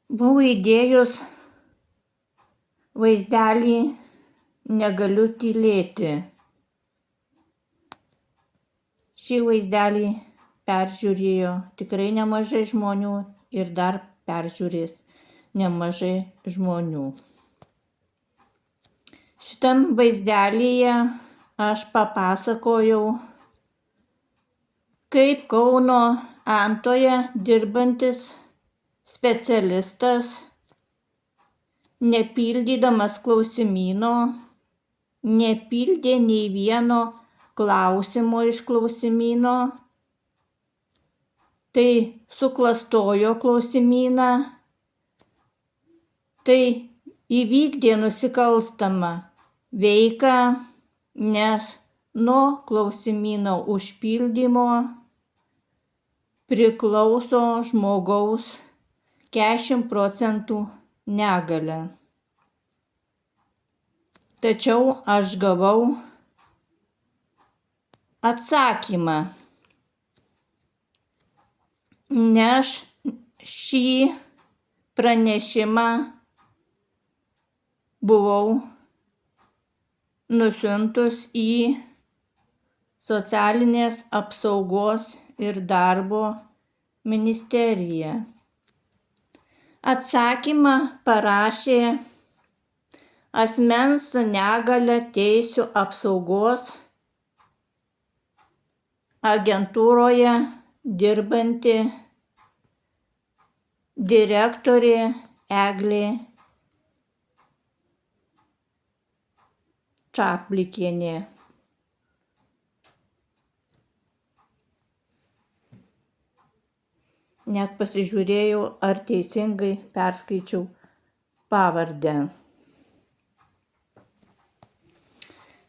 Buvau įdėjus vaizdelį Negaliu tylėti. Šį vaizdelį peržiūrėjo tikrai nemažai žmonių ir dar peržiūrės nemažai žmonių. Šitam vaizdelyje aš papasakojau, kaip Kauno Antoje dirbantis specialistas, nepildydamas klausimyno, nepildė nei vieno klausimo iš klausimyno, tai suklastojo klausimyną, tai įvykdė nusikalstamą veiką, nes nuo klausimyno užpildymo priklauso žmogaus 40% negalia. Tačiau aš gavau atsakymą, nes šį pranešimą buvau nusiuntus į Socialinės apsaugos ir darbo ministeriją. Atsakymą parašė Asmens su negalia teisių apsaugos agentūroje dirbanti direktorė Eglė Čaplikienė. Net pasižiūrėjau, ar teisingai perskaičiau pavardę.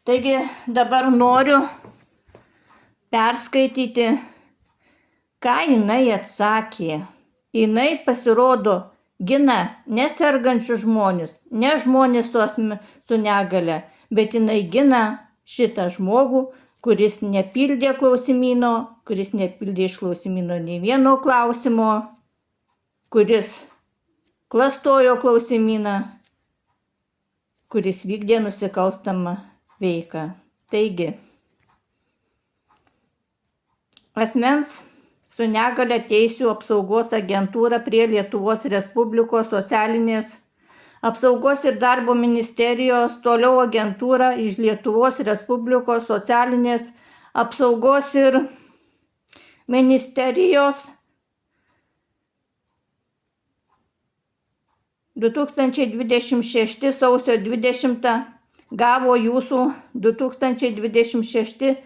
Taigi dabar noriu perskaityti, ką jinai atsakė. Jinai pasirodo gina ne sergančius žmonės, ne žmonės su negalia, bet jinai gina šitą žmogų, kuris nepildė klausimyno, kuris nepildė iš klausimyno nei vieno klausimo, kuris klastojo klausimyną, kuris vykdė nusikalstamą veiką. Taigi, Asmens su negalia teisių apsaugos agentūra prie Lietuvos Respublikos Socialinės apsaugos ir darbo ministerijos, toliau agentūra iš Lietuvos Respublikos Socialinės apsaugos ir ministerijos 2026 sausio 20 gavo jūsų 2026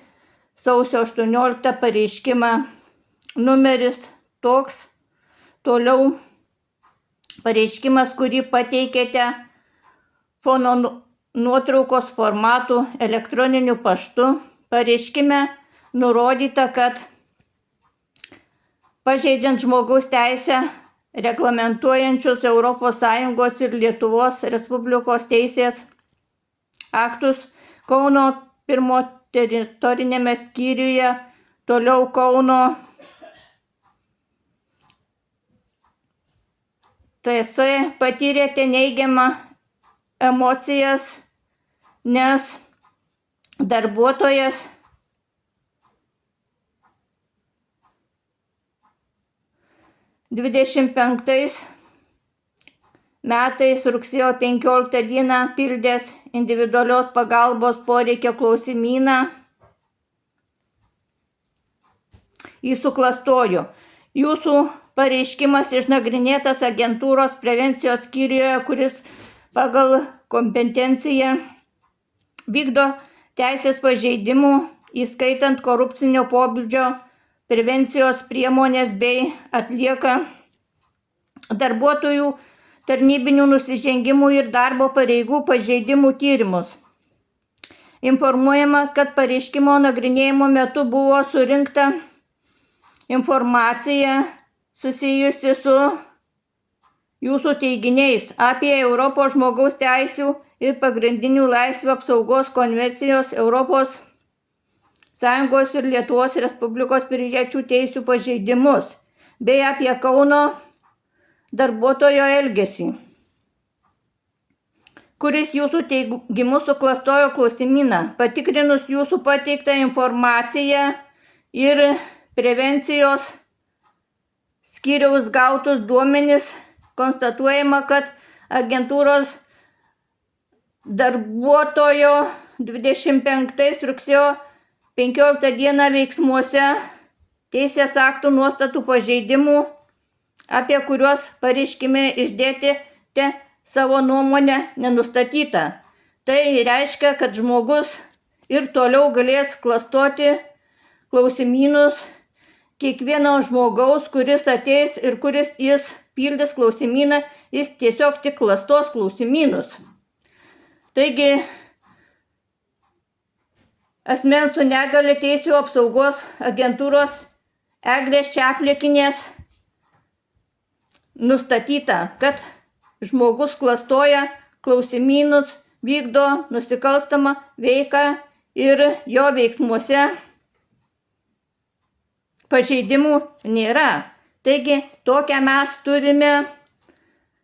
sausio 18 pareiškimą numeris toks, toliau pareiškimas, kurį pateikėte fono nuotraukos formatų elektroniniu paštu. Pareiškime nurodyta, kad pažeidžiant žmogaus teisę reglamentuojančius ES ir Lietuvos Respublikos teisės aktus Kauno 1 teritorinėme skyriuje, toliau Kauno TS patyrėte neigiamą emocijas, nes darbuotojas metais rugsėjo 15 dieną pildęs individualios pagalbos poreikio klausimyną, jį suklastojo. Jūsų pareiškimas išnagrinėtas agentūros prevencijos skyriuje, kuris pagal kompetenciją vykdo teisės pažeidimų, įskaitant korupcinio pobūdžio prevencijos priemonės bei atlieka darbuotojų tarnybinių nusižengimų ir darbo pareigų pažeidimų tyrimus. Informuojama, kad pareiškimo nagrinėjimo metu buvo surinkta informacija susijusi su jūsų teiginiais apie Europos žmogaus teisių ir pagrindinių laisvių apsaugos konvencijos Europos Sąjungos ir Lietuvos Respublikos piliečių teisių pažeidimus, bei apie Kauno darbuotojo elgesį, kuris jūsų teigimu suklastojo klausimyną. Patikrinus jūsų pateiktą informaciją ir prevencijos skyriaus gautus duomenis, konstatuojama, kad agentūros darbuotojo 25 rugsėjo 15 dieną veiksmuose teisės aktų nuostatų pažeidimų, apie kuriuos pareiškime išdėstėte savo nuomonę, nenustatyta. Tai reiškia, kad žmogus ir toliau galės klastoti klausimynus kiekvieno žmogaus, kuris ateis ir kuris jis pildys klausimyną, jis tiesiog tik klastos klausimynus. Taigi, asmens su negalia teisių apsaugos agentūros Eglės Čaplikinės nustatyta, kad žmogus klastoja klausimynus, vykdo nusikalstamą veiką ir jo veiksmuose pažeidimų nėra. Taigi, tokią mes turime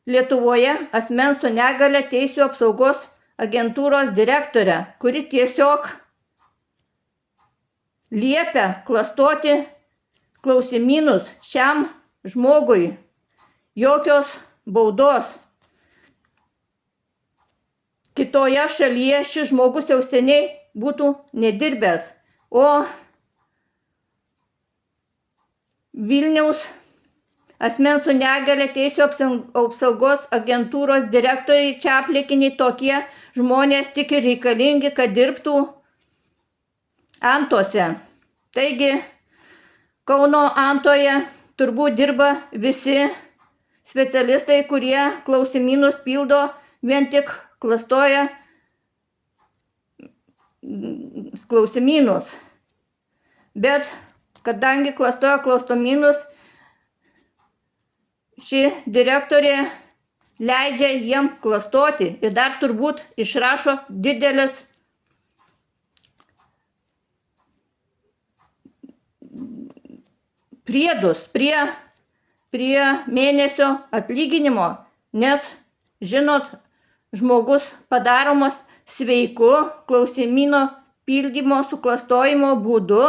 Lietuvoje asmens su negalia teisių apsaugos agentūros direktorę, kuri tiesiog liepia klastoti klausimynus šiam žmogui. Jokios baudos. Kitoje šalyje šis žmogus jau seniai būtų nedirbęs, o Vilniaus asmens su negalia teisių apsaugos agentūros direktoriai Čaplikiniai tokie žmonės tik ir reikalingi, kad dirbtų Antose. Taigi, Kauno Antoje turbūt dirba visi specialistai, kurie klausimynus pildo, vien tik klastoja klausimynus. Bet kadangi klastoja klausimynus, ši direktorė leidžia jiem klastoti ir dar turbūt išrašo didelis priedus prie mėnesio atlyginimo, nes, žinot, žmogus padaromas sveiku klausimyno pildymo suklastojimo būdu,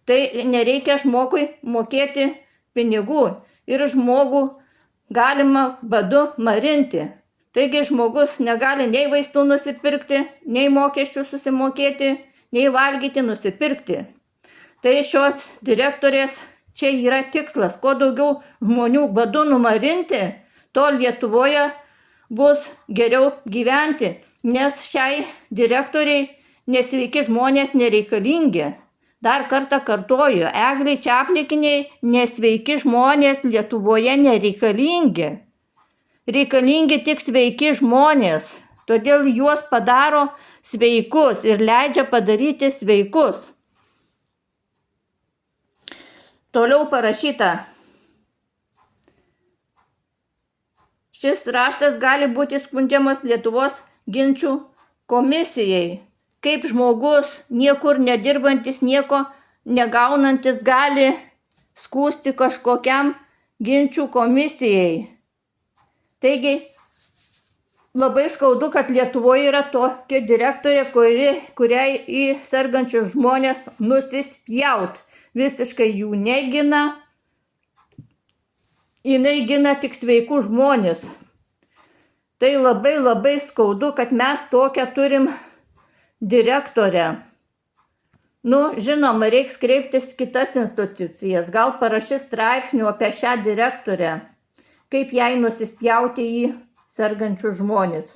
tai nereikia žmogui mokėti pinigų ir žmogų galima badu marinti. Taigi žmogus negali nei vaistų nusipirkti, nei mokesčių susimokėti, nei valgyti nusipirkti. Tai šios direktorės čia yra tikslas, kuo daugiau žmonių badu numarinti, to Lietuvoje bus geriau gyventi, nes šiai direktoriai nesveiki žmonės nereikalingi. Dar kartą kartoju, Eglei Čaplikiniai nesveiki žmonės Lietuvoje nereikalingi. Reikalingi tik sveiki žmonės, todėl juos padaro sveikus ir leidžia padaryti sveikus. Toliau parašyta. Šis raštas gali būti skundžiamas Lietuvos ginčų komisijai. Kaip žmogus, niekur nedirbantis, nieko negaunantis, gali skųsti kažkokiam ginčų komisijai. Taigi, labai skaudu, kad Lietuvoje yra tokia direktorė, kuriai į sergančius žmonės nusispjaut. Visiškai jų negina. Jinai gina tik sveikų žmonės. Tai labai skaudu, kad mes tokią turim direktorę. Žinoma, reiks kreiptis kitas institucijas. Gal parašys straipsnių apie šią direktorę, kaip jai nusispjauti į sergančius žmonės.